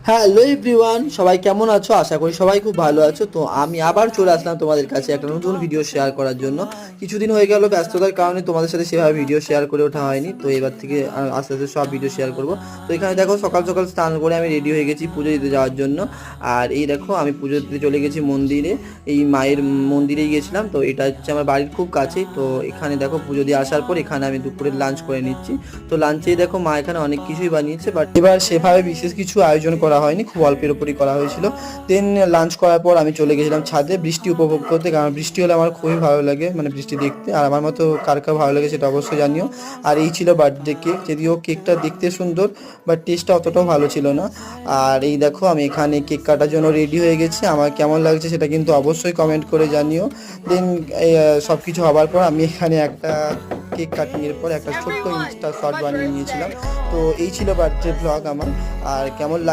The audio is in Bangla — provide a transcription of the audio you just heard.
হ্যালো এভরিওয়ান, সবাই কেমন আছো? আশা করি সবাই খুব ভালো আছো। তো আমি আবার চলে আসলাম তোমাদের কাছে একটা নতুন ভিডিও শেয়ার করার জন্য। কিছুদিন হয়ে গেল ব্যস্ততার কারণে তোমাদের সাথে সেভাবে ভিডিও শেয়ার করে ওঠা হয়নি। তো এবার থেকে আস্তে আস্তে সব ভিডিও শেয়ার করব। তো এখানে দেখো সকাল সকাল স্নান করে আমি রেডি হয়ে গেছি পুজো দিতে যাওয়ার জন্য। আর এই দেখো আমি পুজো দিতে চলে গেছি মন্দিরে, এই মায়ের মন্দিরেই গেছিলাম। তো এটা হচ্ছে আমার বাড়ির খুব কাছেই। তো এখানে দেখো পুজো দিয়ে আসার পর এখানে আমি দুপুরের লাঞ্চ করে নিচ্ছি। তো লাঞ্চেই দেখো মা এখানে অনেক কিছুই বানিয়েছে, বাট এবার সেভাবে বিশেষ কিছু আয়োজন করা হয়নি, খুব অল্পের উপরই করা হয়েছিল। দেন লাঞ্চ করার পর আমি চলে গেছিলাম ছাদে বৃষ্টি উপভোগ করতে, কারণ বৃষ্টি হলে আমার খুবই ভালো লাগে, মানে বৃষ্টি দেখতে। আর আমার মতো কার কার ভালো লাগে সেটা অবশ্যই জানিও। আর এই ছিল বার্থডে কেক, যদিও কেকটা দেখতে সুন্দর বাট টেস্টটা অতটাও ভালো ছিল না। আর এই দেখো আমি এখানে কেক কাটার জন্য রেডি হয়ে গেছি। আমার কেমন লাগছে সেটা কিন্তু অবশ্যই কমেন্ট করে জানিও। দেন সব কিছু হবার পর আমি এখানে একটা কেক কাটিং এর পর একটা ছোট্ট ইনস্টা শট বানিয়ে নিয়েছিলাম। তো এই ছিল বার্থডে ব্লগ আমার। আর কেমন লাগলো